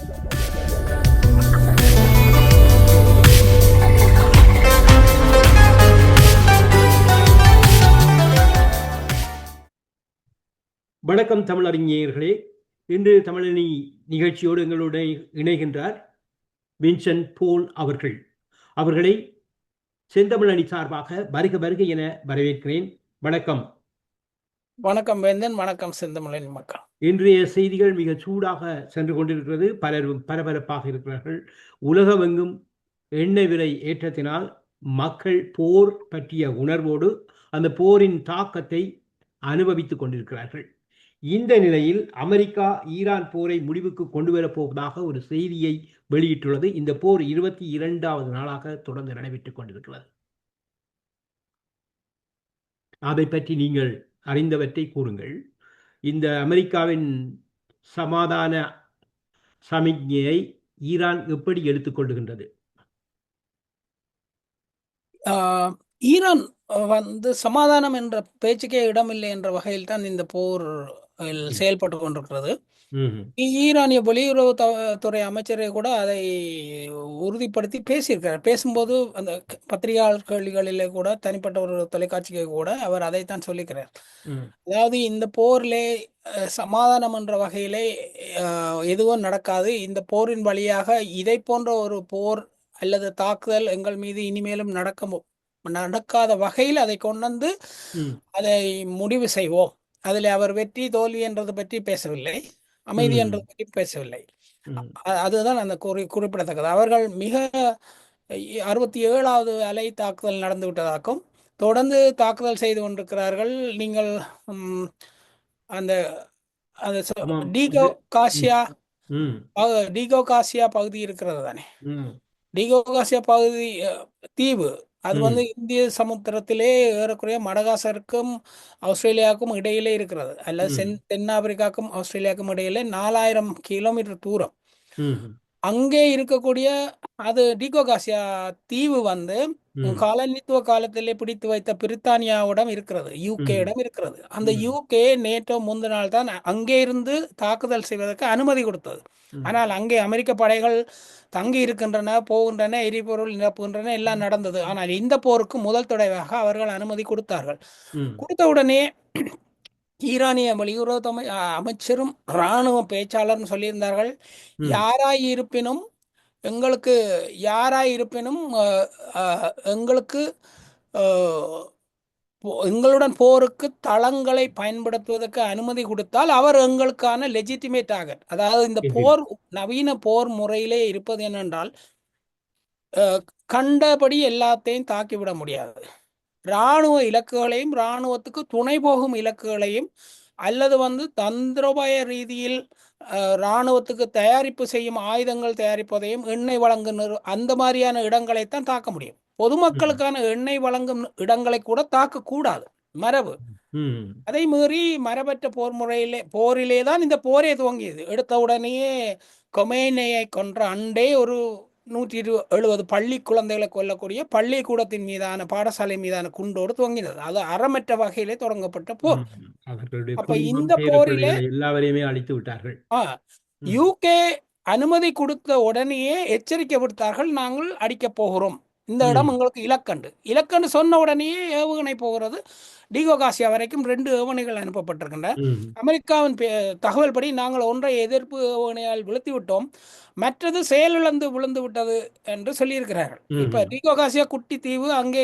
வணக்கம் தமிழறிஞர்களே. இன்று தமிழனி நிகழ்ச்சியோடு எங்களுடன் இணைகின்றார் வின்சென்ட் போல் அவர்களை செந்தமிழனி சார்பாக வருக வருக என வரவேற்கிறேன். வணக்கம். வணக்கம் வேந்தன். வணக்கம் செந்தமிழனி மக்கள். இன்றைய செய்திகள் மிக சூடாக சென்று கொண்டிருக்கிறது. பலரும் பரபரப்பாக இருக்கிறார்கள். உலகமெங்கும் எண்ணெய் விலை ஏற்றத்தினால் மக்கள் போர் பற்றிய உணர்வோடு அந்த போரின் தாக்கத்தை அனுபவித்துக் கொண்டிருக்கிறார்கள். இந்த நிலையில் அமெரிக்கா ஈரான் போரை முடிவுக்கு கொண்டு வரப்போவதாக ஒரு செய்தியை வெளியிட்டுள்ளது. இந்த போர் 22வது நாளாக தொடர்ந்து நடைபெற்றுக் கொண்டிருக்கிறது. அதை பற்றி நீங்கள் அறிந்தவற்றை கூறுங்கள். இந்த அமெரிக்காவின் சமாதான சமிக்ஞையை ஈரான் எப்படி எடுத்துக்கொள்ளுகின்றது? ஈரான் சமாதானம் என்ற பேச்சுக்கே இடமில்லை என்ற வகையில் தான் இந்த போர் செயல்பட்டு கொண்டிருக்கிறது. ஈரானிய வெளியுறவுத்துறை அமைச்சரை கூட அதை உறுதிப்படுத்தி பேசியிருக்கிறார். பேசும்போது அந்த பத்திரிகையாளர்களிலே கூட தனிப்பட்ட ஒரு தொலைக்காட்சிக்கு கூட அவர் அதைத்தான் சொல்லிக்கிறார். அதாவது இந்த போரிலே சமாதானம் என்ற வகையிலே எதுவும் நடக்காது. இந்த போரின் வழியாக இதை போன்ற ஒரு போர் அல்லது தாக்குதல் எங்கள் மீது இனிமேலும் நடக்காத வகையில் அதை கொண்டு வந்து அதை முடிவு செய்வோம். அதில் அவர் வெற்றி தோல்வி என்றது பற்றி பேசவில்லை, அமைதி என்றது பற்றி பேசவில்லை. அதுதான் அந்த குறிப்பிடத்தக்கது. அவர்கள் மிக 67வது அலை தாக்குதல் நடந்து விட்டதாகவும் தொடர்ந்து தாக்குதல் செய்து கொண்டிருக்கிறார்கள். நீங்கள் அந்த டீகோ காசியா பகுதி இருக்கிறது தானே, டீகோ காசியா பகுதி தீவு, அது இந்திய சமுத்திரத்திலே ஏறக்குறைய மடகாஸ்கருக்கும் ஆஸ்திரேலியாவுக்கும் இடையிலே இருக்கிறது. அல்லது தென்னாப்பிரிக்காவுக்கும் ஆஸ்திரேலியாவுக்கும் இடையிலே 4000 கிலோமீட்டர் தூரம். அங்கே இருக்கக்கூடிய அது டீகோ காசியா தீவு காலனித்துவ காலத்திலே பிடித்து வைத்த பிரித்தானியாவிடம் இருக்கிறது, யூகேயிடம் இருக்கிறது. அந்த யூகே நேட்டோ முந்தின நாள் தான் அங்கே இருந்து தாக்குதல் செய்வதற்கு அனுமதி கொடுத்தது. ஆனால் அங்கே அமெரிக்க படைகள் தங்கி இருக்கின்றன, போகின்றன, எரிபொருள் நிரப்புகின்றன, எல்லாம் நடந்தது. ஆனால் இந்த போருக்கு முதல் தடவையாக அவர்கள் அனுமதி கொடுத்தார்கள். கொடுத்த உடனே ஈரானிய வெளியுறவு அமைச்சரும் இராணுவ பேச்சாளரும் சொல்லியிருந்தார்கள், யாராயிருப்பினும் எங்களுக்கு எங்களுடன் போருக்கு தளங்களை பயன்படுத்துவதற்கு அனுமதி கொடுத்தால் அவர் எங்களுக்கான லெஜிட்டிமேட் ஆக, அதாவது இந்த போர் நவீன போர் முறையிலே இருப்பது என்னென்றால் கண்டபடி எல்லாத்தையும் தாக்கிவிட முடியாது. இராணுவ இலக்குகளையும் இராணுவத்துக்கு துணை போகும் இலக்குகளையும் அல்லது தந்திரோபாய ரீதியில் இராணுவத்துக்கு தயாரிப்பு செய்யும் ஆயுதங்கள் தயாரிப்பதையும் எண்ணெய் வழங்கும் அந்த மாதிரியான இடங்களைத்தான் தாக்க முடியும். பொதுமக்களுக்கான எண்ணெய் வழங்கும் இடங்களை கூட தாக்கக்கூடாது, மரபு. அதை மீறி மரபற்ற போரிலே தான் இந்த போரே துவங்கியது. எடுத்த உடனேயே கொமேனியை கொன்ற அண்டே ஒரு 170 பள்ளி குழந்தைகளை கொல்லக்கூடிய பள்ளிக்கூடத்தின் மீதான பாடசாலை மீதான குண்டோடு துவங்கினது. அது அறமற்ற வகையிலே தொடங்கப்பட்ட போர். அப்ப இந்த போரிலே எல்லாவரையுமே அழித்து விட்டார்கள். யூகே அனுமதி கொடுத்த உடனேயே எச்சரிக்கை விடுத்தார்கள், நாங்கள் அடிக்கப் போகிறோம், இந்த இடம் உங்களுக்கு இலக்கண்டு சொன்ன உடனேயே ஏவுகணை போகிறது. டீகோ காசியா வரைக்கும் 2 ஏவுகணைகள் அனுப்பப்பட்டிருக்கின்றன. அமெரிக்காவின் தகவல் படி நாங்கள் ஒன்றை எதிர்ப்பு ஏவுகணையால் விழுத்தி விட்டோம், மற்றது செயலிழந்து விழுந்து விட்டது என்று சொல்லியிருக்கிறார்கள். இப்ப டீகோ காசியா குட்டி தீவு, அங்கே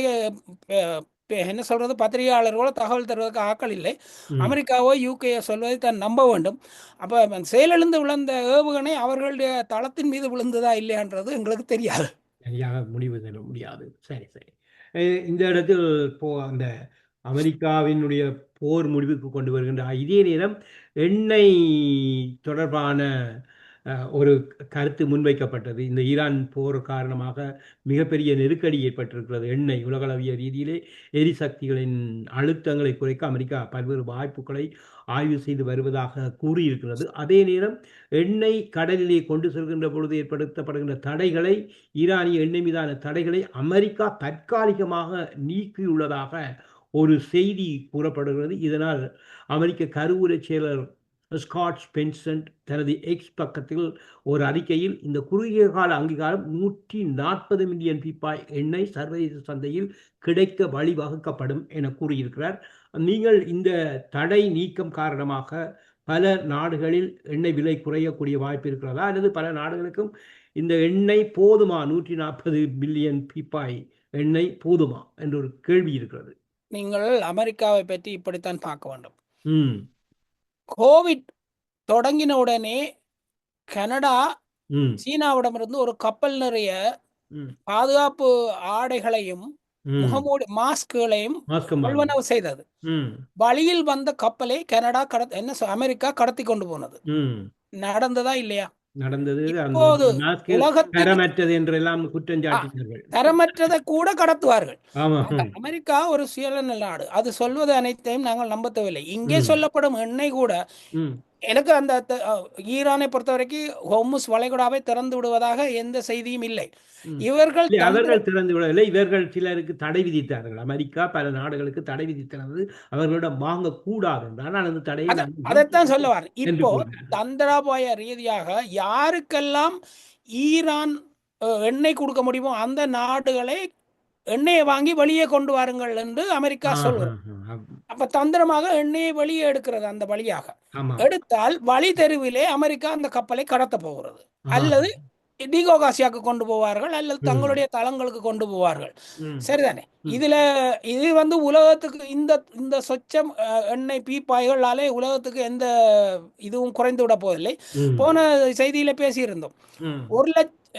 என்ன சொல்றது, பத்திரிகையாளர்களோ தகவல் தருவதற்கு ஆக்கள் இல்லை. அமெரிக்காவோ யூகேயோ சொல்வதை தான் நம்ப வேண்டும். அப்ப செயலிழந்து விழுந்த ஏவுகணை அவர்களுடைய தளத்தின் மீது விழுந்ததா இல்லையான்றது எங்களுக்கு தெரியாது, சரியாக முடிவு தர முடியாது. சரி. இந்த இடத்தில் அந்த அமெரிக்காவினுடைய போர் முடிவுக்கு கொண்டு வருகின்ற இதே நேரம் எண்ணெய் தொடர்பான ஒரு கருத்து முன்வைக்கப்பட்டது. இந்த ஈரான் போர் காரணமாக மிகப்பெரிய நெருக்கடி ஏற்பட்டிருக்கிறது. எண்ணெய் உலகளவிய ரீதியிலே எரிசக்திகளின் அழுத்தங்களை குறைக்க அமெரிக்கா பல்வேறு வாய்ப்புகளை ஆய்வு செய்து வருவதாக கூறியிருக்கிறது. அதே நேரம் எண்ணெய் கடலிலே கொண்டு செல்கின்ற பொழுது ஏற்படுத்தப்படுகின்ற தடைகளை, ஈரானிய எண்ணெய் மீதான தடைகளை அமெரிக்கா தற்காலிகமாக நீக்கியுள்ளதாக ஒரு செய்தி கூறப்படுகிறது. இதனால் அமெரிக்க கருவூல செயலர் ஸ்காட் ஸ்பென்சன்ட் தனது எக்ஸ் பக்கத்தில் ஒரு அறிக்கையில் இந்த குறுகிய கால அங்கீகாரம் 140 மில்லியன் பீப்பாய் எண்ணெய் சர்வதேச சந்தையில் கிடைக்க வழிவகுக்கப்படும் என கூறியிருக்கிறார். நீங்கள் இந்த தடை நீக்கம் காரணமாக பல நாடுகளில் எண்ணெய் விலை குறையக்கூடிய வாய்ப்பு இருக்கிறதா, அல்லது பல நாடுகளுக்கும் இந்த எண்ணெய் போதுமா, 140 பில்லியன் பீப்பாய் எண்ணெய் போதுமா என்ற ஒரு கேள்வி இருக்கிறது. நீங்கள் அமெரிக்காவை பற்றி இப்படித்தான் பார்க்க வேண்டும். ம் கோவிட் தொடங்கின உடனே கனடா ம் சீனாவிடமிருந்து ஒரு கப்பல் நிறைய ம் பாதுகாப்பு ஆடைகளையும் ம் முகமூடி மாஸ்குகளையும் மாஸ்கம் கொள்வனவு செய்தது. ம் வழியில் வந்த கப்பலை கனடா அமெரிக்கா கடத்தி கொண்டு போனது. ம் நடந்ததா இல்லையா? நடந்தது. இப்போது அந்த மாஸ்கில் உலகத்துக்கு தரமற்றது என்றெல்லாம் குற்றம் சாட்டினார்கள். தரமற்றதை கூட கடத்துவார்கள். ஆமா. அமெரிக்கா ஒரு சுயநல நாடு. அது சொல்வது அனைத்தையும் நாங்கள் நம்ப தேவையில்லை. இங்கே ம். சொல்லப்படும் எண்ணெய் கூட ம் எனக்கு அந்த ஈரானை பொறுத்த வரைக்கும் ஹோர்முஸ் வளைகுடாவை திறந்து விடுவதாக எந்த செய்தியும் இல்லை. ம். இவர்கள் இல்லை, அவர்கள் திறந்து விடவில்லை. இவர்கள் சிலருக்கு தடை விதித்தார்கள். அமெரிக்கா பல நாடுகளுக்கு தடை விதித்தது அவர்களிடம் வாங்கக்கூடாது என்று. ஆனால் அந்த தடையை அதைத்தான் சொல்லுவார். என்று இப்போ கூறினார். தந்திராபாய ரீதியாக யாருக்கெல்லாம் ஈரான் எண்ணெய் கொடுக்க முடியுமோ அந்த நாடுகளை எண்ணெயை வாங்கி வெளியே கொண்டு வாருங்கள் என்று அமெரிக்கா சொல்வது. அப்ப தந்திரமாக எண்ணெயை வெளியே எடுக்கிறது. அந்த வழியாக ஆமா. எடுத்தால் வழி தெருவிலே அமெரிக்கா அந்த கப்பலை கடத்த போகிறது, அல்லது டிகோகாசியாக்கு கொண்டு போவார்கள், அல்லது தங்களுடைய தளங்களுக்கு கொண்டு போவார்கள். சரிதானே? இது உலகத்துக்கு இந்த சொச்சம் எண்ணெய் பீப்பாய்களாலே உலகத்துக்கு எந்த இதுவும் குறைந்து விட போவதில்லை. போன செய்தியில பேசியிருந்தோம்.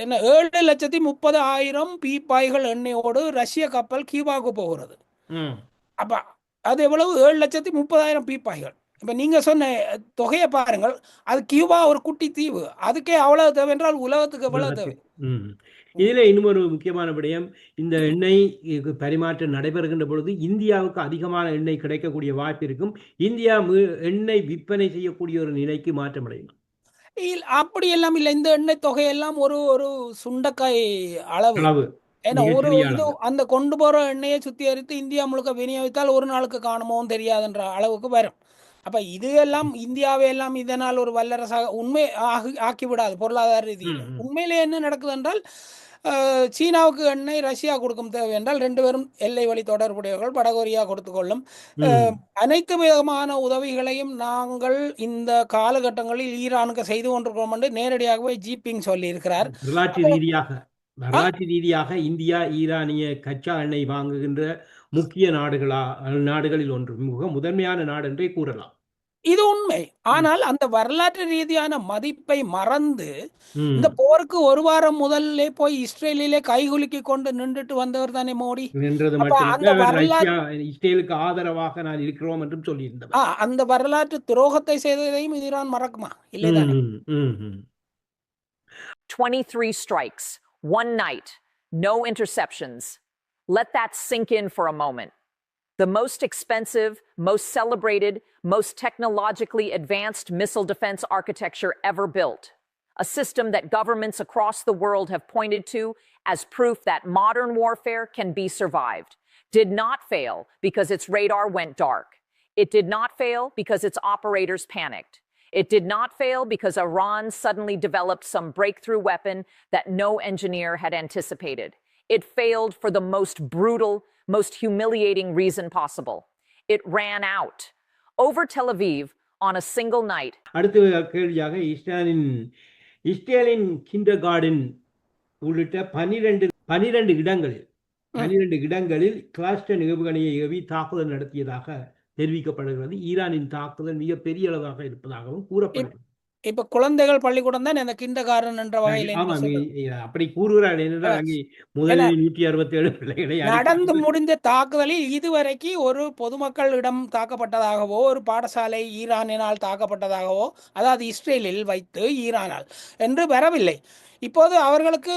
7,30,000 பீப்பாய்கள் எண்ணெயோடு ரஷ்ய கப்பல் கியூபாவுக்கு போகிறது. அப்ப அது எவ்வளவு? 7,30,000 பீப்பாய்கள். இப்ப நீங்க சொன்ன தொகையை பாருங்கள். அது கியூபா ஒரு குட்டி தீவு, அதுக்கே அவ்வளவு தேவை என்றால் உலகத்துக்கு எவ்வளவு தேவை? இதுல இன்னும் ஒரு முக்கியமான விடயம், இந்த எண்ணெய் பரிமாற்றம் நடைபெறுகின்ற பொழுது இந்தியாவுக்கு அதிகமான எண்ணெய் கிடைக்கக்கூடிய வாய்ப்பு இருக்கும். இந்தியா எண்ணெய் விற்பனை செய்யக்கூடிய ஒரு நிலைக்கு மாற்றமடையும். அப்படி எல்லாம் இல்லை. இந்த எண்ணெய் தொகையெல்லாம் ஒரு ஒரு சுண்டக்காய் அளவு. ஏன்னா ஒரு இது அந்த கொண்டு போற எண்ணெயை சுத்திகரித்து இந்தியா முழுக்க விநியோகித்தால் ஒரு நாளுக்கு காணுமோன்னு தெரியாதுன்ற அளவுக்கு வரும். அப்ப இது எல்லாம் இந்தியாவை எல்லாம் இதனால் ஒரு வல்லரசாக உண்மை ஆக்கிவிடாது பொருளாதார ரீதியில். உண்மையிலே என்ன நடக்குது என்றால், சீனாவுக்கு எண்ணெய் ரஷ்யா கொடுக்கும் தேவை என்றால் 2 பேரும் எல்லை வழி தொடர்புடையவர்கள். வடகொரியா கொடுத்துக்கொள்ளும். அனைத்து விதமான உதவிகளையும் நாங்கள் இந்த காலகட்டங்களில் ஈரானுக்கு செய்து கொண்டிருக்கிறோம் என்று நேரடியாகவே ஜிபிங் சொல்லி இருக்கிறார். வரலாற்று ரீதியாக இந்தியா ஈரானிய கச்சா எண்ணெய் வாங்குகின்ற முக்கிய நாடுகளில் ஒன்று, மிக முதன்மையான நாடு என்றே கூறலாம். இது உண்மை. ஆனால் அந்த வரலாற்று ரீதியான மதிப்பை மறந்து இந்த போருக்கு ஒரு வாரம் முதல்ல போய் இஸ்ரேலிலே கைகுலுக்கி கொண்டு நின்றுட்டு வந்தவர் தானே மோடி. இஸ்ரேலுக்கு ஆதரவாக நான் இருக்கிறோம் என்றும் சொல்லியிருந்தவர். அந்த வரலாற்று துரோகத்தை செய்ததையும் Iran மறக்குமா? இல்லைதானே? 23 strikes, one night, no interceptions. Let that sink in for a moment. The most expensive, most celebrated, most technologically advanced missile defense architecture ever built. A system that governments across the world have pointed to as proof that modern warfare can be survived. Did not fail because its radar went dark. It did not fail because its operators panicked. It did not fail because Iran suddenly developed some breakthrough weapon that no engineer had anticipated. It failed for the most brutal, most humiliating reason possible. It ran out. Over Tel Aviv on a single night. அடுத்த கேள்வியாக இஸ்ரேலின் kindergarten உள்ளிட்ட 12 இடங்களில் cluster ஏவுகணையை AV தாக்குதல் நடத்தியதாக தெரிவிக்கப்படுகிறது. ஈரானின் தாக்குதல் மிக பெரிய அளவாக இருப்பதாகவும் கூறப்படுகிறது. இப்ப குழந்தைகள் பள்ளிக்கூடம் தான் இந்த கிண்டர்கார்டன் என்ற வகையில் அப்படி கூறுகிறார்கள். முதலில் 167 பிள்ளைகளை நடந்து முடிந்த தாக்குதலில் இதுவரைக்கும் ஒரு பொதுமக்களிடம் தாக்கப்பட்டதாகவோ, ஒரு பாடசாலை ஈரானினால் தாக்கப்பட்டதாகவோ, அதாவது இஸ்ரேலில் வைத்து ஈரானால் என்று வரவில்லை. இப்போது அவர்களுக்கு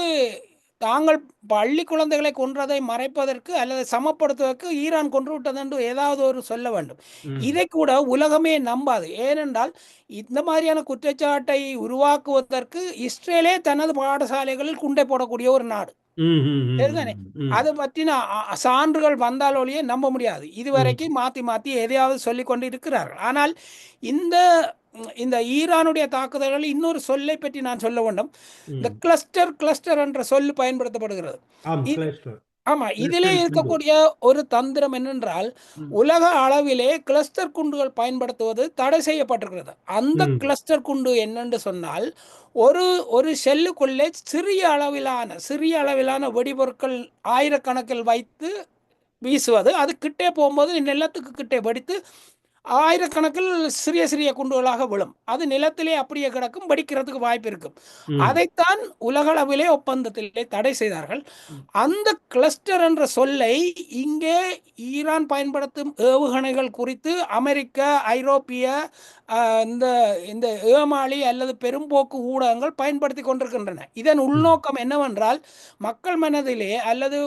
தாங்கள் பள்ளி குழந்தைகளை கொன்றதை மறைப்பதற்கு அல்லது சமப்படுத்துவதற்கு ஈரான் கொன்று விட்டது என்று ஏதாவது ஒரு சொல்ல வேண்டும். இதை கூட உலகமே நம்பாது. ஏனென்றால் இந்த மாதிரியான குற்றச்சாட்டை உருவாக்குவதற்கு இஸ்ரேலே தனது பாடசாலைகளில் குண்டை போடக்கூடிய ஒரு நாடு. சரிதானே? அதை பற்றின சான்றுகள் வந்தால் ஒழிய நம்ப முடியாது. இதுவரைக்கும் மாற்றி எதையாவது சொல்லிக் கொண்டு இருக்கிறார்கள். ஆனால் இந்த இந்த ஈரானுடைய தாக்குதல்கள் இன்னொரு சொல்லை பற்றி நான் சொல்ல வேண்டும். இந்த ம். கிளஸ்டர் என்ற சொல் பயன்படுத்தப்படுகிறது. ஆம், இ- கிளஸ்டர். ஆமா, இதிலே கிளஸ்டர் குண்டு. இருக்கக்கூடிய ஒரு தந்திரம் என்னென்றால், ம். உலக அளவிலே கிளஸ்டர் குண்டுகள் பயன்படுத்துவது தடை செய்யப்பட்டிருக்கிறது. அந்த ம். கிளஸ்டர் குண்டு என்னென்று சொன்னால், ஒரு ஒரு ஷெல்லுக்குள்ளே சிறிய அளவிலான வெடிபொருட்கள் ஆயிரக்கணக்கில் வைத்து வீசுவது. அது கிட்டே போகும்போது நிலத்துக்கு கிட்டே வெடித்து ஆயிரக்கணக்கில் சிறிய சிறிய குண்டுகளாக விழும். அது நிலத்திலே அப்படியே கிடக்கும், வெடிக்கிறதுக்கு வாய்ப்பு இருக்கும். ம். அதைத்தான் உலகளவிலே ஒப்பந்தத்திலே தடை செய்தார்கள். ம். அந்த கிளஸ்டர் என்ற சொல்லை இங்கே ஈரான் பயன்படுத்தும் ஏவுகணைகள் குறித்து அமெரிக்க, ஐரோப்பிய இந்த இந்த ஏமாளி அல்லது பெரும்போக்கு ஊடகங்கள் பயன்படுத்தி கொண்டிருக்கின்றன. இதன் உள்நோக்கம் என்னவென்றால், மக்கள் மனதிலே அல்லது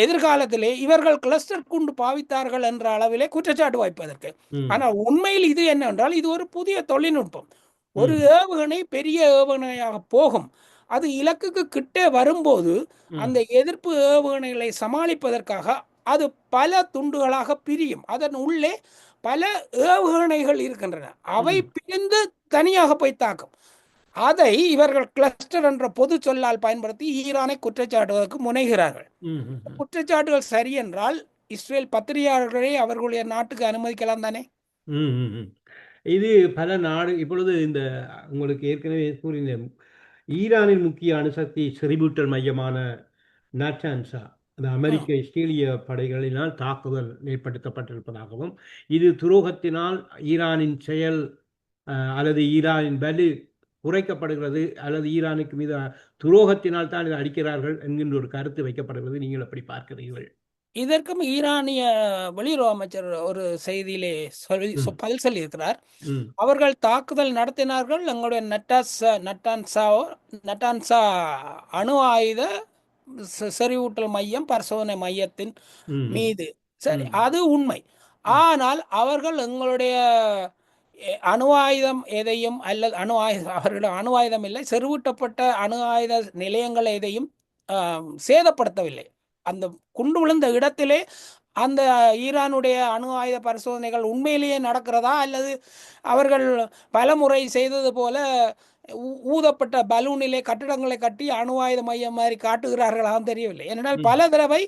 எதிர்காலத்திலே இவர்கள் கிளஸ்டர் குண்டு பாவித்தார்கள் என்ற அளவிலே குற்றச்சாட்டு வைப்பதற்கு. ம். ஆனால் உண்மையில் இது என்னவென்றால், இது ஒரு புதிய தொழில்நுட்பம். ஒரு ம். ஏவுகணை பெரிய ஏவுகணையாக போகும். அது இலக்குக்கு கிட்டே வரும்போது ம். அந்த எதிர்ப்பு ஏவுகணைகளை சமாளிப்பதற்காக அது பல துண்டுகளாக பிரியும். அதன் உள்ளே பல ஏவுகணைகள் இருக்கின்றன. அவை ம். பிரிந்து தனியாக போய் தாக்கும். அதை இவர்கள் கிளஸ்டர் என்ற பொது சொல்லால் பயன்படுத்தி ஈரானை குற்றச்சாட்டுவதற்கு முனைகிறார்கள். ம். ம். குற்றச்சாட்டுகள் சரி என்றால் இஸ்ரேல் பத்திரிகையாளர்களை அவர்களுடைய நாட்டுக்கு அனுமதிக்கலாம் தானே? ம். ம். ம். இது பல நாடு இப்பொழுது இந்த உங்களுக்கு ஏற்கனவே கூறின ஈரானின் முக்கிய அணுசக்தி செறிவூட்டல் மையமான நாட்டான்சா அந்த அமெரிக்க இஸ்ரேலிய படைகளினால் தாக்குதல் ஏற்படுத்தப்பட்டிருப்பதாகவும் இது துரோகத்தினால் ஈரானின் செயல் அல்லது ஈரானின் வலு குறைக்கப்படுகிறது அல்லது ஈரானுக்கு மீது துரோகத்தினால் தான் இதை அடிக்கிறார்கள் என்கின்ற ஒரு கருத்து வைக்கப்படுகிறது. நீங்கள் எப்படி பார்க்கிறீர்கள்? இதற்கும் ஈரானிய வெளியுறவு அமைச்சர் ஒரு செய்தியிலே ம். பதில் சொல்லியிருக்கிறார். ம். அவர்கள் தாக்குதல் நடத்தினார்கள் எங்களுடைய நட்டான்சா அணு ஆயுத செறிவூட்டல் மையம் பரிசோதனை மையத்தின் ம். மீது. சரி, ம். அது உண்மை. ஆனால் அவர்கள் எங்களுடைய அணு ஆயுதம் எதையும் அல்லது அவர்களிடம் அணு ஆயுதம் இல்லை, செறிவூட்டப்பட்ட அணு ஆயுத நிலையங்கள் எதையும் சேதப்படுத்தவில்லை. அந்த குண்டு விழுந்த இடத்திலே அந்த ஈரானுடைய அணு ஆயுத பரிசோதனைகள் உண்மையிலேயே நடக்கிறதா அல்லது அவர்கள் பலமுறை செய்தது போல ஊதப்பட்ட பலூனிலே கட்டிடங்களை கட்டி அணு ஆயுத மையம் மாதிரி காட்டுகிறார்களாம் தெரியவில்லை. ஏனென்றால் ம். பல தடவை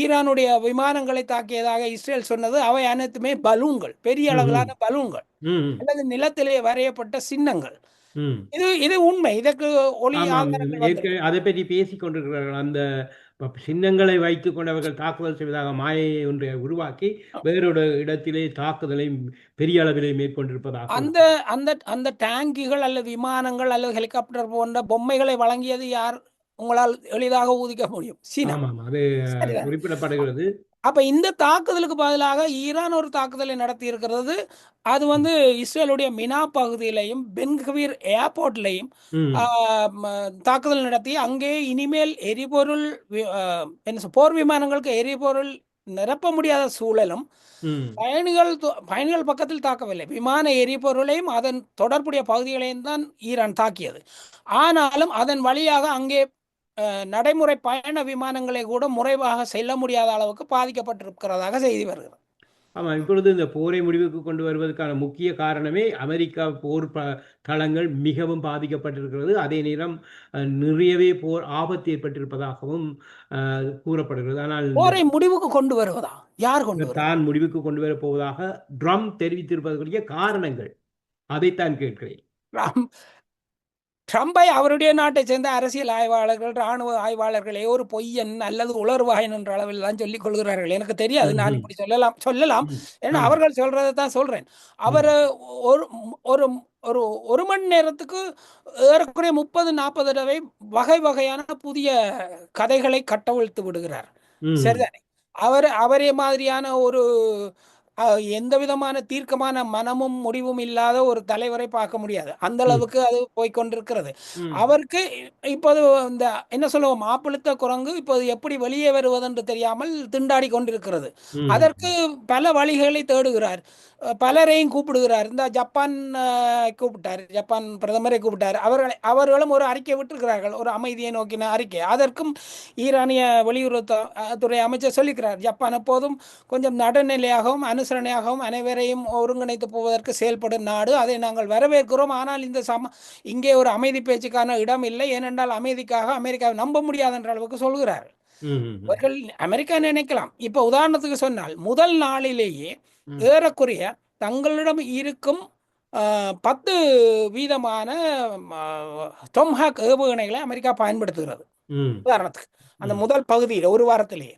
ஈரானுடைய விமானங்களை தாக்கியதாக இஸ்ரேல் சொன்னது அவை அனைத்துமே பலூன்கள், பெரிய ம். அளவிலான பலூன்கள் ம். அல்லது நிலத்திலே வரையப்பட்ட சின்னங்கள். ம். இது உண்மை. இதற்கு ஒளி ஆமாம். ஆதாரங்கள் வந்து ஏற்கனவே அதை பற்றி பேசிக் கொண்டிருக்கிறார்கள். அந்த சின்னங்களை வைத்துக் கொண்டு அவர்கள் தாக்குதல் செய்வதாக மாயையை ஒன்றை உருவாக்கி வேறொரு இடத்திலே தாக்குதலை பெரிய அளவிலே மேற்கொண்டிருப்பதாக அந்த அந்த அந்த டேங்கிகள் அல்லது விமானங்கள் அல்லது ஹெலிகாப்டர் போன்ற பொம்மைகளை வழங்கியது யார்? உங்களால் எளிதாக ஊதிக்க முடியும். சீனா. ஆமாம். அது சரிதான். குறிப்பிடப்படுகிறது. அப்ப இந்த தாக்குதலுக்கு பதிலாக ஈரான் ஒரு தாக்குதலை நடத்தி இருக்கிறது. அது வந்து இஸ்ரேலுடைய மினா பகுதியிலையும் பென்கவீர் ஏர்போர்ட்லையும் ம். தாக்குதல் நடத்தி அங்கே இனிமேல் எரிபொருள் போர் விமானங்களுக்கு எரிபொருள் நிரப்ப முடியாத சூழலும் ம். பயணிகள் பக்கத்தில் தாக்கவில்லை. விமான எரிபொருளையும் அதன் தொடர்புடைய பகுதிகளையும் தான் ஈரான் தாக்கியது. ஆனாலும் அதன் வழியாக அங்கே நடைமுறை பயண விமானங்களை கூட முறைவாக செல்ல முடியாத அளவுக்கு பாதிக்கப்பட்டிருக்கிறதாக செய்தி வருகிறது. ஆமாம். இப்பொழுது இந்த போரை முடிவுக்கு கொண்டு வருவதற்கான முக்கிய காரணமே அமெரிக்கா போர் தளங்கள் மிகவும் பாதிக்கப்பட்டிருக்கிறது. அதே நேரம் நிறையவே போர் ஆபத்து ஏற்பட்டிருப்பதாகவும் கூறப்படுகிறது. ஆனால் போரை முடிவுக்கு கொண்டு வருவதா? யார் கொண்டு வருவதா? தான் முடிவுக்கு கொண்டு வரப் போவதாக ட்ரம்ப் தெரிவித்திருப்பதற்குரிய காரணங்கள் அதைத்தான் கேட்கிறேன். ட்ரம்பை அவருடைய நாட்டை சேர்ந்த அரசியல் ஆய்வாளர்கள், இராணுவ ஆய்வாளர்களே ஒரு பொய்யன் அல்லது உளறுவாயன் என்ற அளவில் தான் சொல்லிக் கொள்கிறார்கள். எனக்கு தெரியாது, நான் இப்படி சொல்லலாம். ஏன்னா அவர்கள் சொல்றதை தான் சொல்றேன். அவர் ஒரு ஒரு ஒரு ஒரு மணி நேரத்துக்கு ஏறக்குறைய 30-40 தடவை வகை வகையான புதிய கதைகளை கட்டவிழ்த்து விடுகிறார். சரிதானே? அவரே மாதிரியான ஒரு எந்த விதமான தீர்க்கமான மனமும் முடிவும் இல்லாத ஒரு தலைவரை பார்க்க முடியாது. அந்த அளவுக்கு அது போய்கொண்டிருக்கிறது. அவருக்கு இப்போது இந்த என்ன சொல்லுவோம், ஆப்பிளுத்த குரங்கு இப்போது எப்படி வெளியே வருவதென்று தெரியாமல் திண்டாடி கொண்டிருக்கிறது. அதற்கு பல வழிகளை தேடுகிறார். பலரையும் கூப்பிடுகிறார். இந்த ஜப்பான் கூப்பிட்டார், ஜப்பான் பிரதமரை கூப்பிட்டார். அவர்களும் ஒரு அறிக்கை விட்டிருக்கிறார்கள், ஒரு அமைதியை நோக்கின அறிக்கை. அதற்கும் ஈரானிய வெளியுறவுத்துறை அமைச்சர் சொல்லிக்கிறார், ஜப்பான் எப்போதும் கொஞ்சம் நடுநிலையாகவும் அனுசரணையாகவும் அனைவரையும் ஒருங்கிணைத்து போவதற்கு செயல்படும் நாடு. அதை நாங்கள் வரவேற்கிறோம். ஆனால் இந்த இங்கே ஒரு அமைதி பேச்சுக்கான இடம் இல்லை. ஏனென்றால் அமைதிக்காக அமெரிக்காவை நம்ப முடியாது என்ற அளவுக்கு சொல்கிறார். அவர்கள் அமெரிக்கா நினைக்கலாம். இப்ப உதாரணத்துக்கு சொன்னால் முதல் நாளிலேயே ஏறக்குறைய தங்களிடம் இருக்கும் 10% டொம்ஹாக் ஏவுகணைகளை அமெரிக்கா பயன்படுத்துகிறது. உதாரணத்துக்கு அந்த முதல் பகுதியில் ஒரு வாரத்திலேயே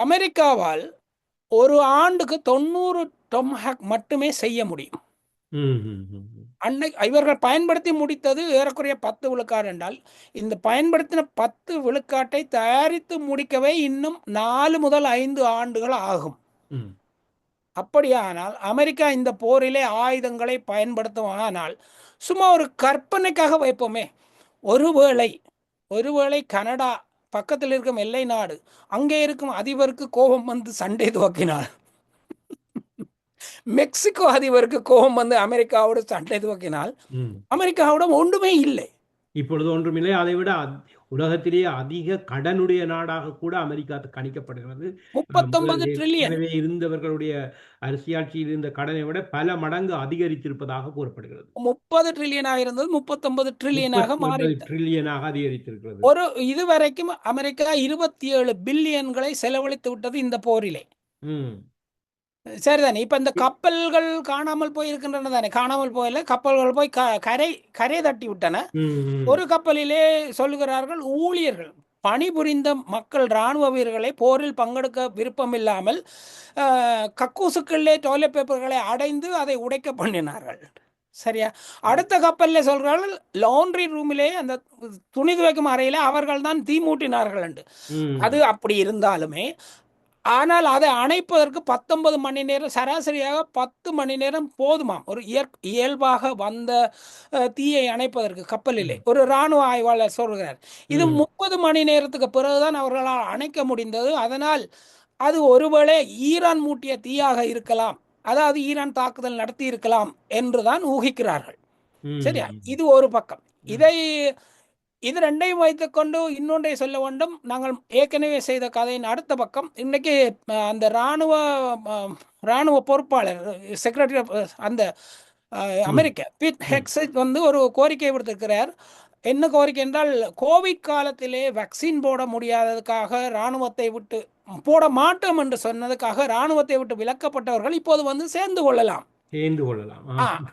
அமெரிக்காவால் ஒரு ஆண்டுக்கு 90 டொம்ஹாக் மட்டுமே செய்ய முடியும். இவர்கள் பயன்படுத்தி முடித்தது ஏறக்குறைய 10 விழுக்காடு என்றால் இந்த பயன்படுத்தின 10 விழுக்காட்டை தயாரித்து முடிக்கவே இன்னும் 4 முதல் 5 ஆண்டுகள் ஆகும். அப்படியானால் அமெரிக்கா இந்த போரிலே ஆயுதங்களை பயன்படுத்துமானால் சும்மா ஒரு கற்பனைக்காக வைப்போமே, ஒருவேளை கனடா பக்கத்தில் இருக்கும் எல்லை நாடு அங்கே இருக்கும் அதிபருக்கு கோபம் வந்து சண்டை துவக்கினார், மெக்சிகோ அதிபருக்கு கோபம் வந்து அமெரிக்காவோடு சண்டை துவக்கினால் அமெரிக்காவோட ஒன்றுமே இல்லை. இப்பொழுது ஒன்றுமில்லை. அதை விட உலகத்திலேயே அதிக கடனுடைய நாடாக கூட அமெரிக்கா கணிக்கப்படுகிறது. 39 ட்ரில்லியன் இருந்தவர்களுடைய அரசியாட்சியில் இருந்த கடனை விட பல மடங்கு அதிகரித்திருப்பதாக கூறப்படுகிறது. 30 ட்ரில்லியனாக இருந்தது 39 ட்ரில்லியனாக ட்ரில்லியனாக அதிகரித்திருக்கிறது. ஒரு இதுவரைக்கும் அமெரிக்கா 27 பில்லியன்களை செலவழித்து விட்டது இந்த போரிலே. சரிதானே. இப்ப இந்த கப்பல்கள் காணாமல் போயிருக்கின்றன தானே, காணாமல் போயில கப்பல்கள் போய் கரை தட்டி விட்டன. ஒரு கப்பலிலே சொல்லுகிறார்கள் ஊழியர்கள் பணிபுரிந்த மக்கள் இராணுவ வீரர்களை போரில் பங்கெடுக்க விருப்பம் இல்லாமல் கக்கூசுக்களிலே டாய்லெட் பேப்பர்களை அடைந்து அதை உடைக்க பண்ணினார்கள். சரியா. அடுத்த கப்பலில் சொல்கிறார்கள் லாண்ட்ரி ரூமிலே அந்த துணி துவைக்கும் அறையில அவர்கள் தான் தீ மூட்டினார்கள் என்று. அது அப்படி இருந்தாலுமே ஆனால் அதை அணைப்பதற்கு 19 மணி நேரம், சராசரியாக 10 மணி நேரம் போதுமாம் ஒரு இயல்பாக வந்த தீயை அணைப்பதற்கு கப்பலிலே. ஒரு இராணுவ ஆய்வாளர் சொல்கிறார் இது 30 மணி நேரத்துக்கு பிறகுதான் அவர்களால் அணைக்க முடிந்தது. அதனால் அது ஒருவேளை ஈரான் மூட்டிய தீயாக இருக்கலாம், அதாவது ஈரான் தாக்குதல் நடத்தி இருக்கலாம் என்றுதான் ஊகிக்கிறார்கள். சரியா. இது ஒரு பக்கம். இது ரெண்டையும் வைத்துக்கொண்டு இன்னொன்றை சொல்ல வேண்டும். நாங்கள் ஏற்கனவே செய்த கதையின் அடுத்த பக்கம் இன்னைக்கு அந்த இராணுவ பொறுப்பாளர் செக்ரட்டரி அந்த அமெரிக்க பீட் ஹெக்ஸட் வந்து ஒரு கோரிக்கை விடுத்திருக்கிறார். என்ன கோரிக்கை என்றால், கோவிட் காலத்திலே வேக்சின் போட முடியாததுக்காக இராணுவத்தை விட்டு போட மாட்டோம் என்று சொன்னதுக்காக இராணுவத்தை விட்டு விலக்கப்பட்டவர்கள் இப்போது வந்து சேர்ந்து கொள்ளலாம்.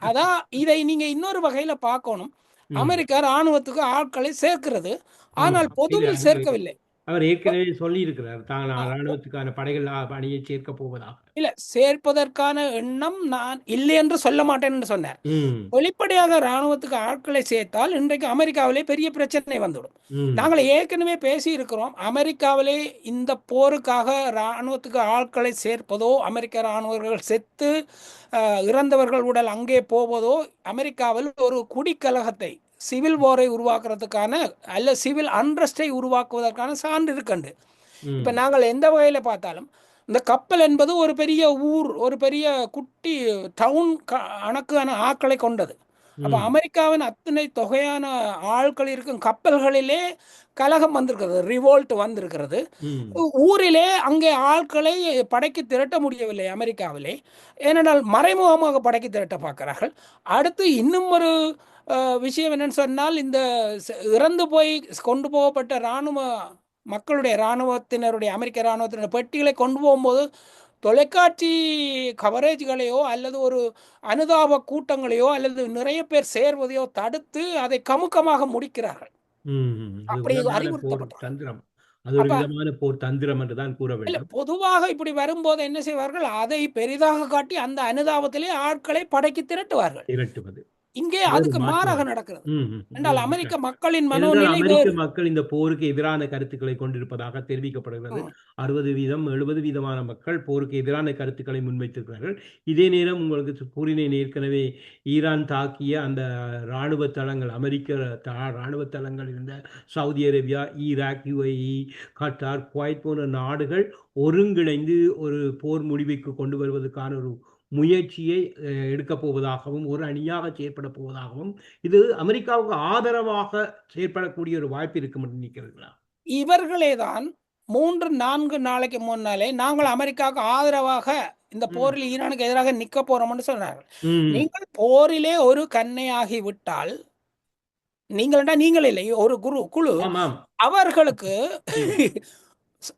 அதான் இதை நீங்க இன்னொரு வகையில பார்க்கணும். அமெரிக்கா ராணுவத்துக்கு ஆட்களை சேர்க்கிறது, ஆனால் பொதுவில் சேர்க்கவில்லை. அவர் ஏற்கனவே சொல்லி இருக்கிறார் தான் ராணுவத்துக்கான படைகள் அணியை சேர்க்க போவதாக. இல்ல, சேர்ப்பதற்கான எண்ணம் நான் இல்லை என்று சொல்ல மாட்டேன் என்று சொன்னார். வெளிப்படையாக ராணுவத்துக்கு ஆட்களை சேர்த்தால் இன்றைக்கு அமெரிக்காவிலே பெரிய பிரச்சனை வந்துடும். நாங்கள் ஏற்கனவே பேசி இருக்கிறோம், அமெரிக்காவிலே இந்த போருக்காக ராணுவத்துக்கு ஆட்களை சேர்ப்பதோ, அமெரிக்க ராணுவர்கள் செத்து இறந்தவர்கள் உடல் அங்கே போவதோ அமெரிக்காவில் ஒரு குடிக்கலகத்தை, சிவில் வாரை உருவாக்குறதுக்கான அல்ல சிவில் அன்ரெஸ்டை உருவாக்குவதற்கான சான்று இருக்கண்டு. இப்ப நாங்கள் எந்த வகையில பார்த்தாலும் இந்த கப்பல் என்பது ஒரு பெரிய ஊர், ஒரு பெரிய குட்டி டவுன் கணக்கான ஆட்களை கொண்டது. அப்ப அமெரிக்காவின் அத்தனை தொகையான ஆட்கள் இருக்கும் கப்பல்களிலே கலகம் வந்திருக்கிறது, ரிவோல்ட் வந்திருக்கிறது. ஊரிலே அங்கே ஆட்களை படைக்கு திரட்ட முடியவில்லை அமெரிக்காவிலே, ஏனென்றால் மறைமுகமாக படைக்கு திரட்ட பார்க்கிறார்கள். அடுத்து இன்னும் ஒரு விஷயம் என்னன்னு சொன்னால், இந்த இறந்து போய் கொண்டு போகப்பட்ட இராணுவத்தினருடைய அமெரிக்க இராணுவத்தினுடைய பெட்டிகளை கொண்டு போகும்போது தொலைக்காட்சி கவரேஜ்களையோ அல்லது ஒரு அனுதாப கூட்டங்களையோ அல்லது நிறைய பேர் சேர்வதையோ தடுத்து அதை கமுக்கமாக முடிக்கிறார்கள். அப்படி அறிவுறுத்தப்பட்டது. பொதுவாக இப்படி வரும்போது என்ன செய்வார்கள், அதை பெரிதாக காட்டி அந்த அனுதாபத்திலே ஆட்களை படைக்கு திரட்டுவார்கள். இங்கே அதுக்கு மாறாக நடக்கிறது. என்றால் அமெரிக்க மக்களின் மனோநிலை, அமெரிக்க மக்கள் இந்த போருக்கு எதிரான கருத்துக்களை கொண்டிருப்பதாக தெரிவிக்கப்படுகிறது. 60% மக்கள் போருக்கு எதிரான கருத்துக்களை முன்வைத்திருக்கிறார்கள். இதே நேரம் உங்களுக்கு கூறினேன் ஏற்கனவே, ஈரான் தாக்கிய அந்த இராணுவ தளங்கள், அமெரிக்க இராணுவ தளங்கள் இருந்த Saudi Arabia, Iraq, UAE, Qatar, Kuwait போன்ற நாடுகள் ஒருங்கிணைந்து ஒரு போர் முடிவுக்கு கொண்டு வருவதற்கான ஒரு முயற்சியை எடுக்கப் போவதாகவும், ஒரு அணியாக செயற்பட போவதாகவும், இது அமெரிக்காவுக்கு ஆதரவாக செயற்படக்கூடிய ஒரு வாய்ப்பு இருக்கும் என்று நினைக்கிறீர்களா? இவர்களே தான் 3-4 நாளைக்கு முன்னாலே நாங்கள் அமெரிக்காவுக்கு ஆதரவாக இந்த போரில் ஈரானுக்கு எதிராக நிற்க போறோம்னு சொன்னார்கள். நீங்கள் போரிலே ஒரு கன்னையாகி விட்டால் நீங்கள் இல்லை, ஒரு குழு அவர்களுக்கு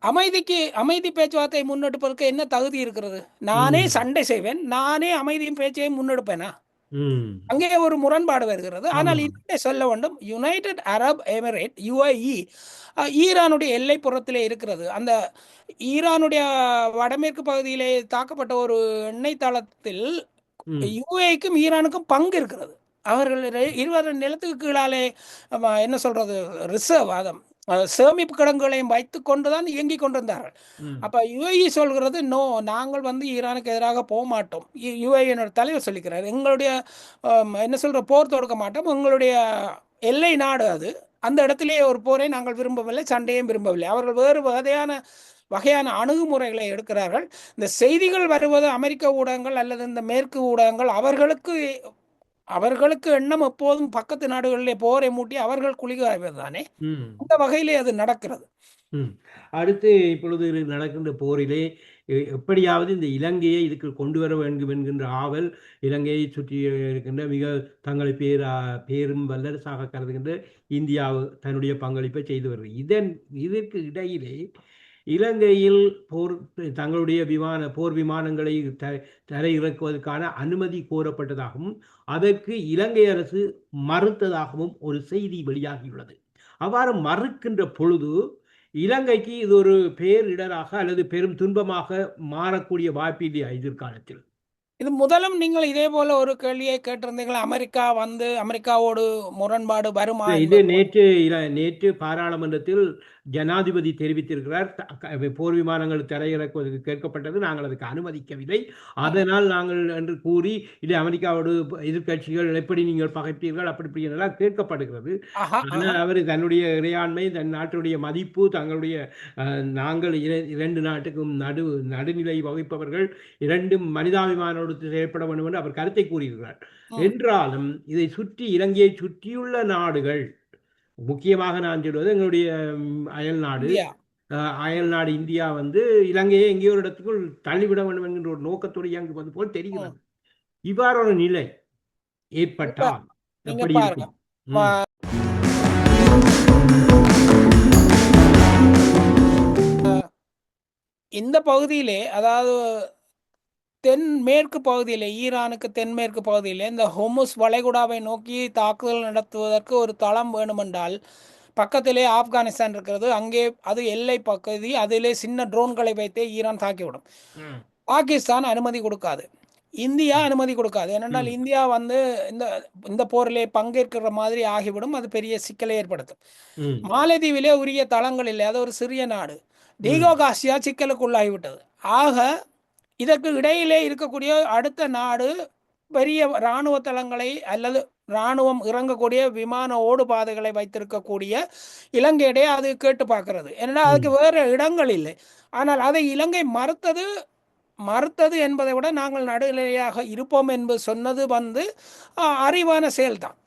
அமைதி பேச்சுவார்த்தை முன்னெடுப்பதற்கு என்ன தகுதி இருக்கிறது? நானே சண்டை செய்வேன், நானே அமைதியும் பேச்சையும் முன்னெடுப்பேனா? அங்கே ஒரு முரண்பாடு வருகிறது. ஆனால் இன்னொன்று சொல்ல வேண்டும், யுனைடெட் அரப் எமிரேட் UAE ஈரானுடைய எல்லைப்புறத்திலே இருக்கிறது. அந்த ஈரானுடைய வடமேற்கு பகுதியிலே தாக்கப்பட்ட ஒரு எண்ணெய் தளத்தில் UAEக்கும் ஈரானுக்கும் பங்கு இருக்கிறது. அவர்கள் இருவர் நிலத்துக்கு கீழாலே என்ன சொல்றது, ரிசர்வ் சேமிப்பு கிடங்குகளையும் வைத்து கொண்டுதான் இயங்கி கொண்டிருந்தார்கள். அப்ப UAE சொல்கிறது, நோ, நாங்கள் ஈரானுக்கு எதிராக போக மாட்டோம். UAE தலைவர் சொல்லிக்கிறார், எங்களுடைய என்ன சொல்ற போர் தொடுக்க மாட்டோம், எங்களுடைய எல்லை நாடு அது, அந்த இடத்திலேயே ஒரு போரை நாங்கள் விரும்பவில்லை, சண்டையும் விரும்பவில்லை. அவர்கள் வேறு வகையான அணுகுமுறைகளை எடுக்கிறார்கள். இந்த செய்திகள் வருவது அமெரிக்க ஊடகங்கள் அல்லது இந்த மேற்கு ஊடகங்கள் அவர்களுக்கு எண்ணம் எப்போதும் பக்கத்து நாடுகளிலே போரை மூட்டி அவர்கள் குளிகாய்வது தானே. அந்த வகையிலே அது நடக்கிறது. அடுத்து இப்பொழுது நடக்கின்ற போரிலே எப்படியாவது இந்த இலங்கையை இதுக்கு கொண்டு வர வேண்டும் என்கின்ற ஆவல் இலங்கையை சுற்றி இருக்கின்ற மிக தங்களை பேரும் வல்லரசாக கருதுகின்ற இந்தியா தன்னுடைய பங்களிப்பை செய்து வருகிறது. இதற்கு இடையிலே இலங்கையில் தங்களுடைய போர் விமானங்களை தரையிறக்குவதற்கான அனுமதி கோரப்பட்டதாகவும் அதற்கு இலங்கை அரசு மறுத்ததாகவும் ஒரு செய்தி வெளியாகியுள்ளது. அவ்வாறு மறுக்கின்ற பொழுது இலங்கைக்கு இது ஒரு பேரிடராக அல்லது பெரும் துன்பமாக மாறக்கூடிய வாய்ப்பு இல்லையா எதிர்காலத்தில்? இது முதலும் நீங்கள் இதே போல ஒரு கேள்வியை கேட்டிருந்தீங்களா, அமெரிக்காவோடு முரண்பாடு வருமா? இது நேற்று பாராளுமன்றத்தில் ஜனாதிபதி தெரிவித்திருக்கிறார், போர் விமானங்கள் தரையிறக்குவதற்கு கேட்கப்பட்டது, நாங்கள் அதுக்கு அனுமதிக்கவில்லை, அதனால் நாங்கள் என்று கூறி இது அமெரிக்காவோடு எதிர்கட்சிகள் எப்படி நீங்கள் பகைப்பீர்கள் அப்படி எல்லாம் கேட்கப்படுகிறது. ஆனால் அவர் தன்னுடைய இறையாண்மை, தன் நாட்டுடைய மதிப்பு, தங்களுடைய நாங்கள் இரண்டு நாட்டுக்கும் நடுநிலை வகிப்பவர்கள், இரண்டும் மனிதாபிமானோடு செயல்பட வேண்டும் என்று அவர் கருத்தை கூறியிருக்கிறார். என்றாலும் இதை சுற்றி இலங்கையை சுற்றியுள்ள நாடுகள், முக்கியமாக நான் சொல்வது எங்களுடைய அயல்நாடு இந்தியா இலங்கையை எங்கேயோ ஒரு இடத்துக்குள் தள்ளிவிட வேண்டும் என்கின்ற ஒரு நோக்கத்தோடு இயங்குவது போல் தெரிகிறது. இவ்வாறு ஒரு நிலை ஏற்பட்டால் எப்படி இருக்கும்? இந்த பகுதியிலே, அதாவது தென்மேற்கு பகுதியிலே, ஈரானுக்கு தென்மேற்கு பகுதியிலே இந்த ஹோமுஸ் வளைகுடாவை நோக்கி தாக்குதல் நடத்துவதற்கு ஒரு தளம் வேணுமென்றால் பக்கத்திலே ஆப்கானிஸ்தான் இருக்கிறது, அங்கே அது எல்லை பகுதி, அதிலே சின்ன ட்ரோன்களை வைத்தே ஈரான் தாக்கிவிடும். பாகிஸ்தான் அனுமதி கொடுக்காது, இந்தியா அனுமதி கொடுக்காது. ஏனென்றால் இந்தியா இந்த போரிலே பங்கேற்கிற மாதிரி ஆகிவிடும், அது பெரிய சிக்கலை ஏற்படுத்தும். மாலத்தீவிலே உரிய தளங்கள் இல்லை, அது ஒரு சிறிய நாடு. டீகோகாசியா சிக்கலுக்குள்ளாகிவிட்டது. ஆக இதற்கு இடையிலே இருக்கக்கூடிய அடுத்த நாடு பெரிய இராணுவ தளங்களை அல்லது இராணுவம் இறங்கக்கூடிய விமான ஓடு பாதைகளை வைத்திருக்கக்கூடிய இலங்கையிடையே அது கேட்டு பார்க்கிறது. ஏன்னா அதுக்கு வேறு இடங்கள் இல்லை. ஆனால் அதை இலங்கை மறுத்தது என்பதை விட நாங்கள் நடுநிலையாக இருப்போம் என்பது சொன்னது அறிவான செயல்தான்.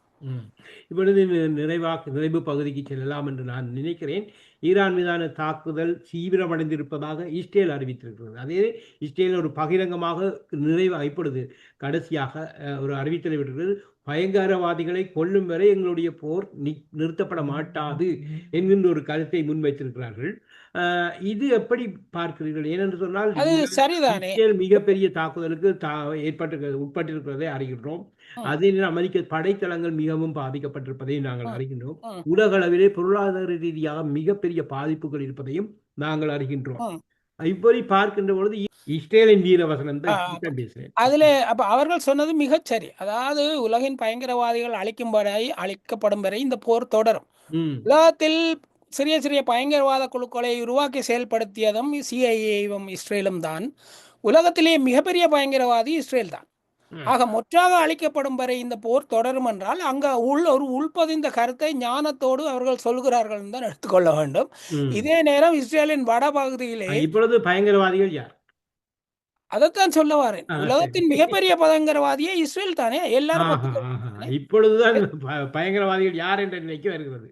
இப்பொழுது நிறைவு பகுதிக்கு செல்லலாம் என்று நான் நினைக்கிறேன். ஈரான் மீதான தாக்குதல் தீவிரமடைந்திருப்பதாக இஸ்ரேல் அறிவித்திருக்கிறது. அதே இஸ்ரேல் ஒரு பகிரங்கமாக இப்பொழுது கடைசியாக ஒரு அறிவித்தலை விட்டிருக்கிறது, பயங்கரவாதிகளை கொல்லும் வரை எங்களுடைய போர் நிறுத்தப்பட மாட்டாது என்கின்ற ஒரு கருத்தை முன்வைத்திருக்கிறார்கள். இது எப்படி பார்க்கிறீர்கள்? ஏனென்று சொன்னால் இஸ்ரேல் மிகப்பெரிய தாக்குதலுக்கு உட்பட்டிருக்கிறதை அறிகின்றோம். அதே நேரம் அமெரிக்க படைத்தளங்கள் மிகவும் பாதிக்கப்பட்டிருப்பதை நாங்கள் அறிகின்றோம். உலக அளவிலே பொருளாதார ரீதியாக மிகப்பெரிய பாதிப்புகள் இருப்பதையும் நாங்கள் அறிகின்றோம். இப்படி பார்க்கின்ற பொழுது இஸ்ரேலின் வீரவசனம் தான் பேசுறேன். அதுல அப்ப அவர்கள் சொன்னது மிகச்சரி. அதாவது உலகின் பயங்கரவாதிகள் அழிக்கப்படும் வரை இந்த போர் தொடரும். உலகத்தில் சிறிய சிறிய பயங்கரவாத குழுக்களை உருவாக்கி செயல்படுத்தியதும் CIA-யும் இஸ்ரேலும் தான். உலகத்திலே மிகப்பெரிய பயங்கரவாதி இஸ்ரேல் தான். ஆக மொற்றாக அழிக்கப்படும் வரை இந்த போர் தொடரும் என்றால் அங்க ஒரு உள்பதிந்த கருத்தை ஞானத்தோடு அவர்கள் சொல்கிறார்கள் தான் எடுத்துக்கொள்ள வேண்டும். இதே நேரம் இஸ்ரேலின் வட பகுதியிலே இப்பொழுது பயங்கரவாதிகள் யார்? அதைத்தான் சொல்ல வரேன். சரி. உலகத்தின் மிகப்பெரிய பயங்கரவாதியே இஸ்ரேல் தானே, எல்லாரும் ஆஹா, ஒத்துக்கொள்றாங்க ஆஹா. தானே. இப்பொழுதுதான் பயங்கரவாதிகள் யார் என்ற நிலைக்கு வருகிறது.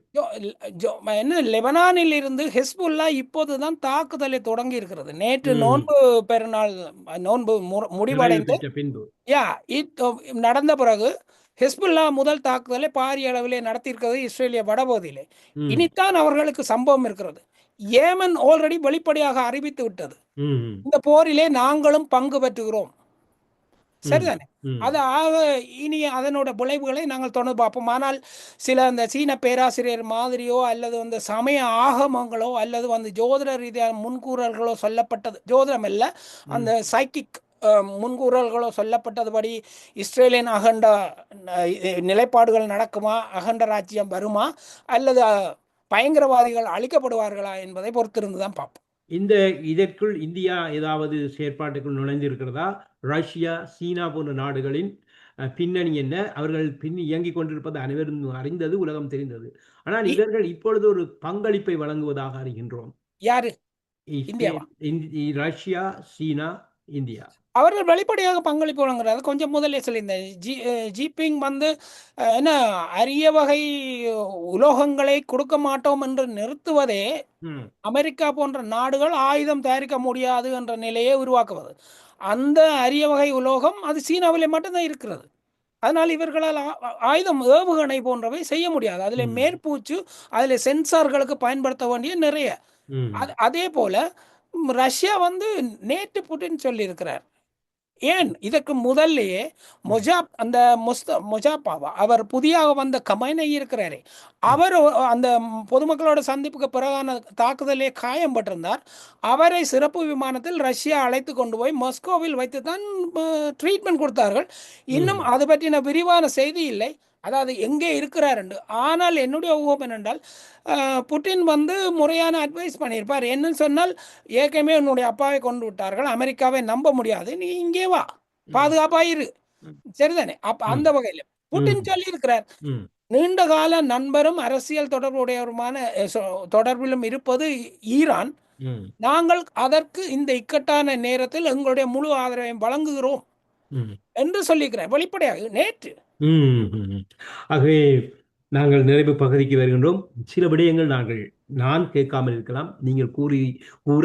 என்ன லெபனானில் இருந்து ஹெஸ்புல்லா இப்போதுதான் தாக்குதலை தொடங்கி இருக்கிறது. நேற்று ம். நோன்பு பெருநாள் நோன்பு நிறைவு முடிவடைந்து பெற்ற பின்பு. யா நடந்த பிறகு ஹெஸ்புல்லா முதல் தாக்குதலை பாரிய அளவிலே நடத்தியிருக்கிறது இஸ்ரேலிய வடபகுதியிலே. ம். இனித்தான் அவர்களுக்கு சம்பவம் இருக்கிறது. ஏமன் ஆல்ரெடி வெளிப்படையாக அறிவித்து விட்டது, ம். இந்த போரிலே நாங்களும் பங்கு பெற்றுகிறோம். ம். சரிதானே? ம். அது ஆக இனி அதனோட விளைவுகளை நாங்கள் தொடர்ந்து பார்ப்போம். ஆனால் சில அந்த சீன பேராசிரியர் மாதிரியோ அல்லது அந்த சமய ஆகமங்களோ அல்லது வந்து ஜோதிட ரீதியான முன்கூறல்களோ சொல்லப்பட்டது, ஜோதிடம் அல்ல, அந்த சைக்கிக் முன்கூறல்களோ சொல்லப்பட்டதுபடி இஸ்ரேலின் அகண்ட நிலைப்பாடுகள் நடக்குமா, அகண்ட ராஜ்யம் வருமா, அல்லது பயங்கரவாதிகள் அழிக்கப்படுவார்களா என்பதை பொறுத்திருந்து தான் பார்ப்போம். இதற்குள் இந்தியா ஏதாவது செயற்பாட்டுக்குள் நுழைந்திருக்கிறதா? ரஷ்யா, சீனா போன்ற நாடுகளின் பின்னணி என்ன? அவர்கள் இயங்கிக் கொண்டிருப்பது அனைவரும் அறிந்தது, உலகம் தெரிந்தது. ஆனால் இவர்கள் இப்பொழுது ஒரு பங்களிப்பை வழங்குவதாக அறிகின்றோம். யாரு? இந்தியாவா? ரஷ்யா, சீனா, இந்தியா. அவர்கள் வெளிப்படையாக பங்களிப்பு வழங்குறாரு. கொஞ்சம் முதலே சொல்லியிருந்தேன், ஜிபிங் வந்து என்ன அரிய வகை உலோகங்களை கொடுக்க மாட்டோம் என்று நிறுத்துவதே அமெரிக்கா போன்ற நாடுகள் ஆயுதம் தயாரிக்க முடியாது என்ற நிலையை உருவாக்குவது. அந்த அரிய வகை உலோகம் அது சீனாவிலே மட்டும்தான் இருக்கிறது. அதனால் இவர்களால் ஆயுதம் ஏவுகணை போன்றவை செய்ய முடியாது. அதில் மேற்பூச்சு, அதில் சென்சார்களுக்கு பயன்படுத்த வேண்டிய நிறைய. அதே போல ரஷ்யா வந்து நேற்று புட்டின் சொல்லியிருக்கிறார். ஏன் இதற்கு முதல்லையே மொஜாப்பாவா அவர் புதியாக வந்த கமைனை இருக்கிறாரே, அவர் அந்த பொதுமக்களோட சந்திப்புக்கு பிறகான தாக்குதலே காயம்பட்டிருந்தார். அவரை சிறப்பு விமானத்தில் ரஷ்யா அழைத்து கொண்டு போய் மாஸ்கோவில் வைத்து தான் ட்ரீட்மெண்ட் கொடுத்தார்கள். இன்னும் அது பற்றின விரிவான செய்தி இல்லை, அதாவது எங்கே இருக்கிறார் என்று. ஆனால் என்னுடைய ஊகம் என்னென்றால், புட்டின் வந்து முறையான அட்வைஸ் பண்ணியிருப்பார். என்னன்னு சொன்னால், ஏற்கனவே உன்னுடைய அப்பாவை கொண்டு விட்டார்கள், அமெரிக்காவை நம்ப முடியாது, நீ இங்கே வா, பாதுகாப்பாயிரு, சரிதானே? அந்த வகையில் புட்டின் சொல்லி இருக்கிறார். நீண்ட கால நண்பரும் அரசியல் தொடர்புடையவருமான தொடர்பிலும் இருப்பது ஈரான். நாங்கள் அதற்கு இந்த இக்கட்டான நேரத்தில் எங்களுடைய முழு ஆதரவை வழங்குகிறோம் என்று சொல்லியிருக்கிறார் வெளிப்படையாக நேற்று. ஆகவே நாங்கள் நிறைவு பகுதிக்கு வருகின்றோம். சில விடயங்கள் நான் கேட்காமல் இருக்கலாம், நீங்கள் கூற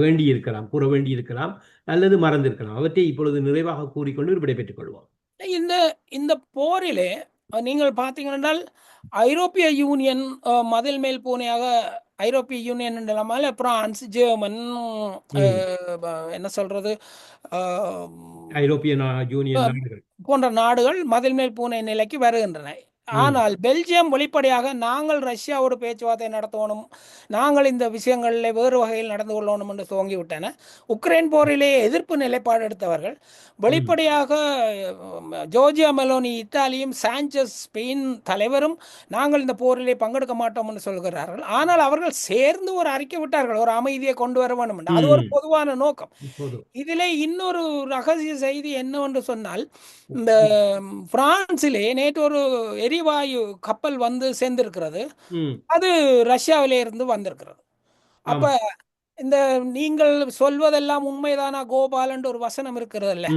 வேண்டியிருக்கலாம் அல்லது மறந்திருக்கலாம். அவற்றை இப்பொழுது நிறைவாக கூறிக்கொண்டு விடைபெற்றுக் கொள்வோம். இந்த போரிலே நீங்கள் பார்த்தீங்கன்னா, ஐரோப்பிய யூனியன் மதில் மேல் பூனையாக, ஐரோப்பிய யூனியன் இல்லாமல் பிரான்ஸ், ஜெர்மன், என்ன சொல்றது, ஐரோப்பிய யூனியன் போன்ற நாடுகள் மதில் மேல் பூனை நிலைக்கு வருகின்றன. ஆனால் பெல்ஜியம் வெளிப்படையாக நாங்கள் ரஷ்யாவோடு பேச்சுவார்த்தை நடத்தணும், நாங்கள் இந்த விஷயங்களில் வேறு வகையில் நடந்து கொள்ளணும் என்று துவங்கிவிட்டன. உக்ரைன் போரிலே எதிர்ப்பு நிலைப்பாடு எடுத்தவர்கள் வெளிப்படையாக ஜோர்ஜியா மெலோனி இத்தாலியும் சாnchez ஸ்பெயின் தலைவரும் நாங்கள் இந்த போரிலே பங்கெடுக்க மாட்டோம் என்று சொல்கிறார்கள். ஆனால் அவர்கள் சேர்ந்து ஒரு அறிக்கை விட்டார்கள், ஒரு அமைதியை கொண்டு வர வேண்டும் என்று. அது ஒரு பொதுவான நோக்கம். இதிலே இன்னொரு ரகசிய செய்தி என்னவென்று சொன்னால், இந்த பிரான்சிலே நேற்று ஒரு எரிவாயு கப்பல் வந்து சேர்ந்திருக்கிறது. அது ரஷ்யாவிலே இருந்து வந்திருக்கிறது. அப்ப இந்த நீங்கள் சொல்வதெல்லாம் உண்மைதானா கோபால் என்று ஒரு வசனம் இருக்கிறது இல்ல,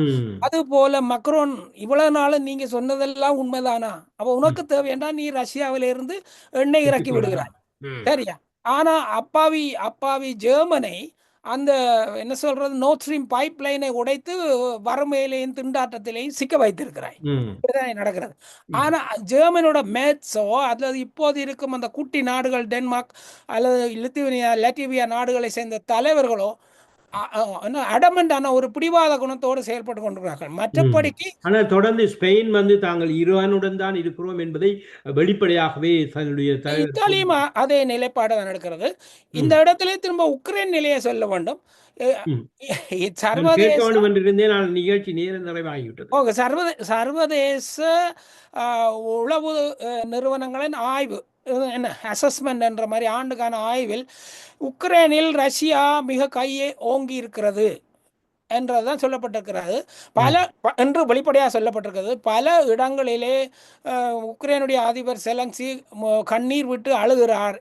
அது போல மக்ரோன் இவ்வளவு நாளும் நீங்க சொன்னதெல்லாம் உண்மைதானா, அப்ப உனக்கு தேவையா நீ ரஷ்யாவில இருந்து எண்ணெய் இறக்கி விடுகிறாய், சரியா? ஆனா அப்பாவி ஜெர்மனை அந்த என்ன சொல்றது நோர்த் ஸ்ட்ரீம் பைப் லைனை உடைத்து வறுமையிலையும் திண்டாட்டத்திலையும் சிக்க வைத்திருக்கிறாய். நடக்கிறது. ஆனா ஜெர்மனோட மேட்ஸோ அல்லது இப்போது இருக்கும் அந்த குட்டி நாடுகள் டென்மார்க் அல்லது லாட்வியா நாடுகளை சேர்ந்த தலைவர்களோ அடமண்டான ஒரு பிடிவாத குணத்தோடு செயல்பட்டு கொண்டிருக்கிறார்கள். மற்றபடிக்கு ஆனால் தொடர்ந்து ஸ்பெயின் வந்து தாங்கள் ஈரானுடன் தான் இருக்கிறோம் என்பதை வெளிப்படையாகவே இத்தாலியும் அதே நிலைப்பாடு தான் நடக்கிறது. இந்த இடத்துல திரும்ப உக்ரைன் நிலையை சொல்ல வேண்டும். சர்வதேச உளவு நிறுவனங்களின் ஆய்வு என்ன அசஸ்மெண்ட் என்ற மாதிரி ஆண்டுக்கான ஆய்வில் உக்ரைனில் ரஷ்யா மிக கையை ஓங்கி இருக்கிறது என்றதுதான் சொல்லப்பட்டிருக்கிறது. என்று வெளிப்படையாக சொல்லப்பட்டிருக்கிறது. பல இடங்களிலே உக்ரைனுடைய அதிபர் செலன்ஸ்கி கண்ணீர் விட்டு அழுகிறார்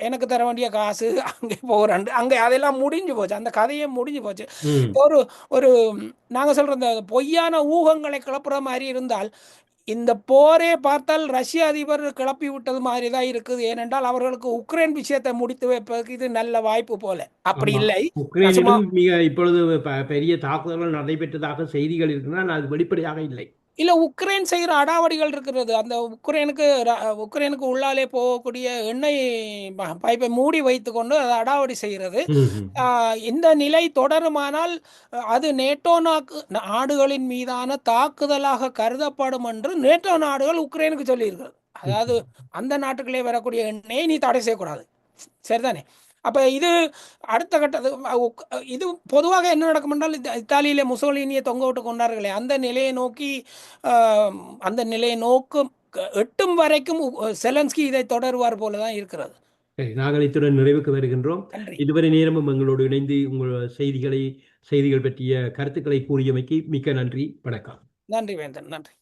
எனக்கு தர வேண்டிய காசு அங்கே போகிறேன், அங்கே அதெல்லாம் முடிஞ்சு போச்சு, அந்த கதையே முடிஞ்சு போச்சு. ம். ஒரு ஒரு நாங்கள் சொல்கிற இந்த பொய்யான ஊகங்களை கிளப்புற மாதிரி இருந்தால் இந்த போரே பார்த்தால் ரஷ்ய அதிபர் கிளப்பி விட்டது மாதிரி தான் இருக்குது. ஏனென்றால் அவர்களுக்கு உக்ரைன் விஷயத்தை முடித்து வைப்பதற்கு இது நல்ல வாய்ப்பு போல. அப்படி ஆமா. இல்லை, சும்மா உக்ரைனிலும் இப்பொழுது பெரிய தாக்குதல்கள் நடைபெற்றதாக செய்திகள் இருக்கின்றன. அது வெளிப்படையாக இல்லை. இல்ல உக்ரைன் செய்கிற அடாவடிகள் இருக்கிறது. அந்த உக்ரைனுக்கு உள்ளாலே போகக்கூடிய எண்ணெய் பைப்பை மூடி வைத்துக்கொண்டு அதை அடாவடி செய்கிறது. ம்ஹும். இந்த நிலை தொடருமானால் அது நேட்டோ நாடுகளின் மீதான தாக்குதலாக கருதப்படும் என்று நேட்டோ நாடுகள் உக்ரைனுக்கு சொல்லியிருக்கிறது. அதாவது அந்த நாட்டுகளே வரக்கூடிய எண்ணெயை நீ தடை செய்யக்கூடாது, சரிதானே? அப்போ இது அடுத்த கட்டது. இது பொதுவாக என்ன நடக்கும் என்றால், இத்தாலியிலே முசோலினியை தொங்க விட்டு கொண்டார்களே, அந்த நிலையை நோக்கி அந்த நிலையை நோக்கும் எட்டும் வரைக்கும் செலன்ஸ்கி இதை தொடருவார் போல தான் இருக்கிறது. சரி, நாங்கள் இத்துடன் நிறைவுக்கு வருகின்றோம். நன்றி. இதுவரை நேரமும் எங்களோடு இணைந்து உங்கள் செய்திகள் பற்றிய கருத்துக்களை கூறியமைக்கு மிக்க நன்றி. வணக்கம். நன்றி வேந்தன், நன்றி.